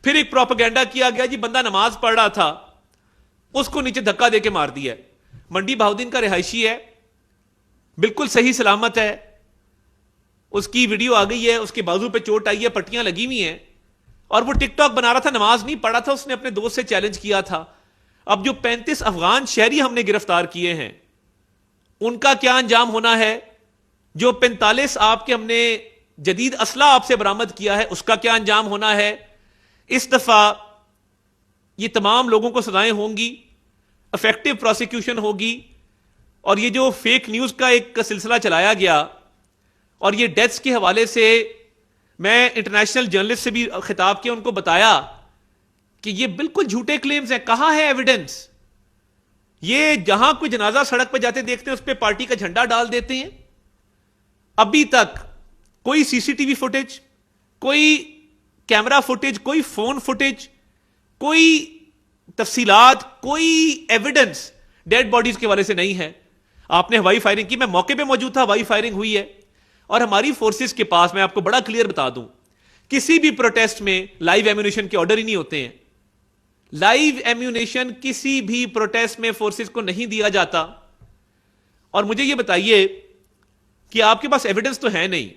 پھر ایک پروپیگنڈا کیا گیا جی بندہ نماز پڑھ رہا تھا, اس کو نیچے دھکا دے کے مار دیا. منڈی بہاؤدین کا رہائشی ہے, بالکل صحیح سلامت ہے, اس کی ویڈیو آ گئی ہے, اس کے بازو پہ چوٹ آئی ہے, پٹیاں لگی ہوئی ہیں, اور وہ ٹک ٹاک بنا رہا تھا, نماز نہیں پڑھا تھا, اس نے اپنے دوست سے چیلنج کیا تھا. اب جو 35 افغان شہری ہم نے گرفتار کیے ہیں, ان کا کیا انجام ہونا ہے؟ جو 45 آپ کے ہم نے جدید اسلحہ آپ سے برآمد کیا ہے, اس کا کیا انجام ہونا ہے؟ اس دفعہ یہ تمام لوگوں کو سزائیں ہوں گی, افیکٹو پروسیکیوشن ہوگی. اور یہ جو فیک نیوز کا ایک سلسلہ چلایا گیا, اور یہ ڈیتھس کے حوالے سے میں انٹرنیشنل جرنلسٹ سے بھی خطاب کیا, ان کو بتایا کہ یہ بالکل جھوٹے کلیمز ہیں. کہاں ہے ایویڈنس؟ یہ جہاں کوئی جنازہ سڑک پہ جاتے دیکھتے ہیں اس پہ پارٹی کا جھنڈا ڈال دیتے ہیں. ابھی تک کوئی سی سی ٹی وی فوٹیج, کوئی کیمرہ فوٹیج, کوئی فون فوٹیج, کوئی تفصیلات, کوئی ایویڈنس ڈیڈ باڈیز کے حوالے سے نہیں ہے. آپ نے ہوائی فائرنگ کی, میں موقع پہ موجود تھا, ہوائی فائرنگ ہوئی ہے, اور ہماری فورسز کے پاس, میں آپ کو بڑا کلیئر بتا دوں, کسی بھی پروٹیسٹ میں لائیو ایمونیشن کے آرڈر ہی نہیں ہوتے ہیں. لائیو ایمونیشن کسی بھی پروٹیسٹ میں فورسز کو نہیں دیا جاتا. اور مجھے یہ بتائیے کہ آپ کے پاس ایویڈنس تو ہے نہیں,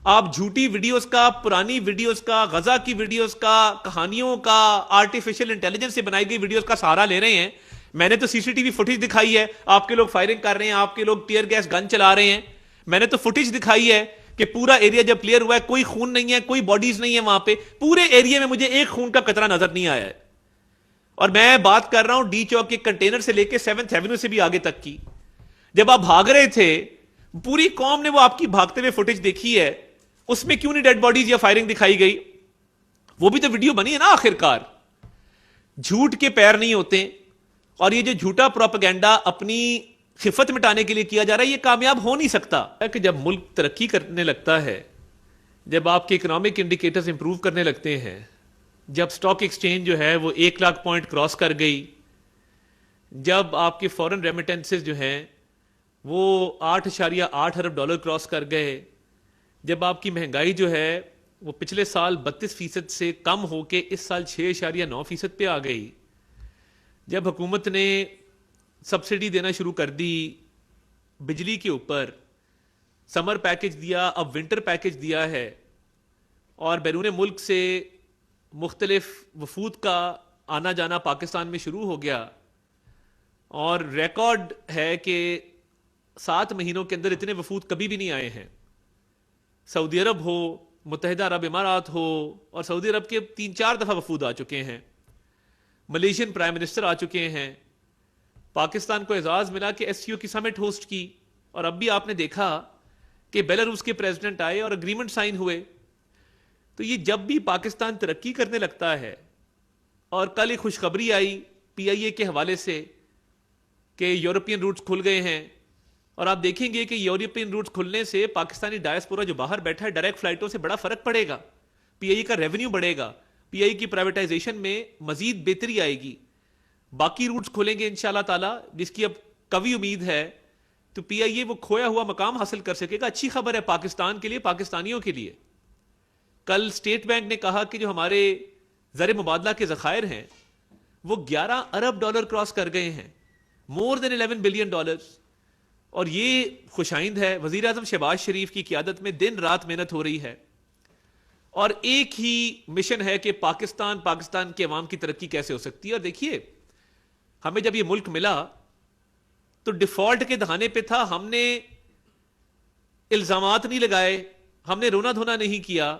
آپ جھوٹی ویڈیوز کا, پرانی ویڈیوز کا, غزہ کی ویڈیوز کا, کہانیوں کا, آرٹیفیشل انٹیلیجنس سے بنائی گئی ویڈیوز کا سہارا لے رہے ہیں. میں نے تو سی سی ٹی وی فوٹیج دکھائی ہے, آپ کے لوگ فائرنگ کر رہے ہیں, آپ کے لوگ ٹیئر گیس گن چلا رہے ہیں. میں نے تو فوٹیج دکھائی ہے کہ پورا ایریا جب کلیئر ہوا ہے, کوئی خون نہیں ہے, کوئی باڈیز نہیں ہے وہاں پہ, پورے ایریا میں مجھے ایک خون کا قطرہ نظر نہیں آیا ہے. اور میں بات کر رہا ہوں ڈی چوک کے کنٹینر سے لے کے 7th ایونیو سے بھی آگے تک کی. جب آپ بھاگ رہے تھے, پوری قوم نے وہ آپ کی بھاگتے ہوئے فوٹیج دیکھی ہے, اس میں کیوں نہیں ڈیڈ باڈیز یا فائرنگ دکھائی گئی؟ وہ بھی تو ویڈیو بنی ہے نا. آخر کار جھوٹ کے پیر نہیں ہوتے, اور یہ جو جھوٹا پروپیگنڈا اپنی خفت مٹانے کے لیے کیا جا رہا ہے, یہ کامیاب ہو نہیں سکتا. کہ جب ملک ترقی کرنے لگتا ہے, جب آپ کے اکنامک انڈیکیٹرز امپروو کرنے لگتے ہیں, جب سٹاک ایکسچینج جو ہے وہ 1 لاکھ پوائنٹ کراس کر گئی, جب آپ کے فورن ریمیٹنسز جو ہیں وہ 8.8 ارب ڈالر کراس کر گئے, جب آپ کی مہنگائی جو ہے وہ پچھلے سال 32% سے کم ہو کے اس سال 6.9% پہ آ گئی, جب حکومت نے سبسڈی دینا شروع کر دی بجلی کے اوپر, سمر پیکج دیا, اب ونٹر پیکج دیا ہے, اور بیرون ملک سے مختلف وفود کا آنا جانا پاکستان میں شروع ہو گیا, اور ریکارڈ ہے کہ 7 مہینوں کے اندر اتنے وفود کبھی بھی نہیں آئے ہیں. سعودی عرب ہو, متحدہ عرب امارات ہو, اور سعودی عرب کے 3-4 دفعہ وفود آ چکے ہیں, ملیشین پرائم منسٹر آ چکے ہیں. پاکستان کو اعزاز ملا کہ ایس سی او کی سمٹ ہوسٹ کی, اور اب بھی آپ نے دیکھا کہ بیلاروس کے پریزیڈنٹ آئے اور اگریمنٹ سائن ہوئے. تو یہ جب بھی پاکستان ترقی کرنے لگتا ہے, اور کل ایک خوشخبری آئی پی آئی اے کے حوالے سے کہ یورپین روٹس کھل گئے ہیں, اور آپ دیکھیں گے کہ یورپین روٹس کھلنے سے پاکستانی ڈائسپورا جو باہر بیٹھا ہے ڈائریکٹ فلائٹوں سے بڑا فرق پڑے گا, پی آئی اے کا ریونیو بڑھے گا, پی آئی اے کی پرائیویٹائزیشن میں مزید بہتری آئے گی, باقی روٹس کھلیں گے انشاءاللہ تعالی, جس کی اب قوی امید ہے. تو پی آئی اے وہ کھویا ہوا مقام حاصل کر سکے گا. اچھی خبر ہے پاکستان کے لیے, پاکستانیوں کے لیے. کل اسٹیٹ بینک نے کہا کہ جو ہمارے زر مبادلہ کے ذخائر ہیں وہ 11 ارب ڈالر کراس کر گئے ہیں, مور دین 11 بلین ڈالرز. اور یہ خوشائند ہے. وزیر اعظم شہباز شریف کی قیادت میں دن رات محنت ہو رہی ہے, اور ایک ہی مشن ہے کہ پاکستان کے عوام کی ترقی کیسے ہو سکتی ہے. اور دیکھیے, ہمیں جب یہ ملک ملا تو ڈیفالٹ کے دہانے پہ تھا, ہم نے الزامات نہیں لگائے, ہم نے رونا دھونا نہیں کیا,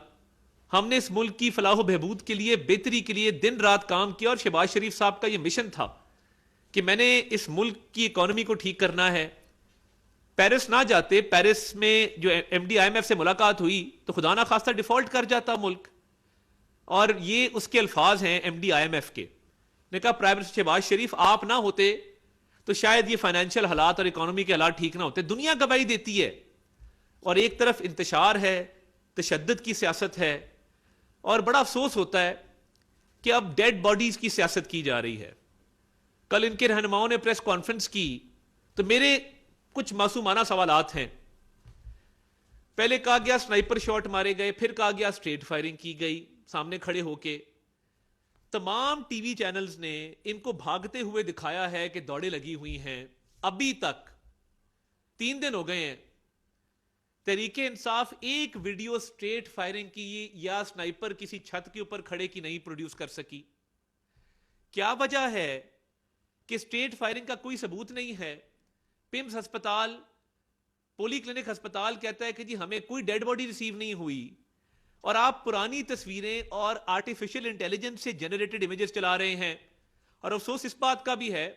ہم نے اس ملک کی فلاح و بہبود کے لیے, بہتری کے لیے دن رات کام کیا. اور شہباز شریف صاحب کا یہ مشن تھا کہ میں نے اس ملک کی اکانومی کو ٹھیک کرنا ہے. پیرس نہ جاتے, پیرس میں جو M D I M F سے ملاقات ہوئی تو خدا نہ خواستہ ڈیفالٹ کر جاتا ملک. اور یہ اس کے الفاظ ہیں M D I M F کے, نے کہا پرائم منسٹر شہباز شریف آپ نہ ہوتے تو شاید یہ فائنینشیل حالات اور اکانومی کے حالات ٹھیک نہ ہوتے. دنیا گواہی دیتی ہے, اور ایک طرف انتشار ہے, تشدد کی سیاست ہے, اور بڑا افسوس ہوتا ہے کہ اب ڈیڈ باڈیز کی سیاست کی جا رہی ہے. کل ان کے رہنماؤں نے پریس کانفرنس کی تو میرے کچھ معصومانہ سوالات ہیں. پہلے کہا گیا سنائپر شاٹ مارے گئے, پھر کہا گیا اسٹریٹ فائرنگ کی گئی سامنے کھڑے ہو کے. تمام ٹی وی چینلز نے ان کو بھاگتے ہوئے دکھایا ہے کہ دوڑیں لگی ہوئی ہیں. ابھی تک 3 دن ہو گئے ہیں تحریک انصاف ایک ویڈیو سٹریٹ فائرنگ کی یا سنائپر کسی چھت کے اوپر کھڑے کی نہیں پروڈیوس کر سکی. کیا وجہ ہے کہ سٹریٹ فائرنگ کا کوئی ثبوت نہیں ہے؟ پمس ہسپتال، پولی کلینک ہسپتال کہتا ہے کہ جی ہمیں کوئی ڈیڈ باڈی ریسیو نہیں ہوئی، اور آپ پرانی تصویریں اور آرٹیفیشل انٹیلیجنس سے جنریٹڈ امیجز چلا رہے ہیں. اور افسوس اس بات کا بھی ہے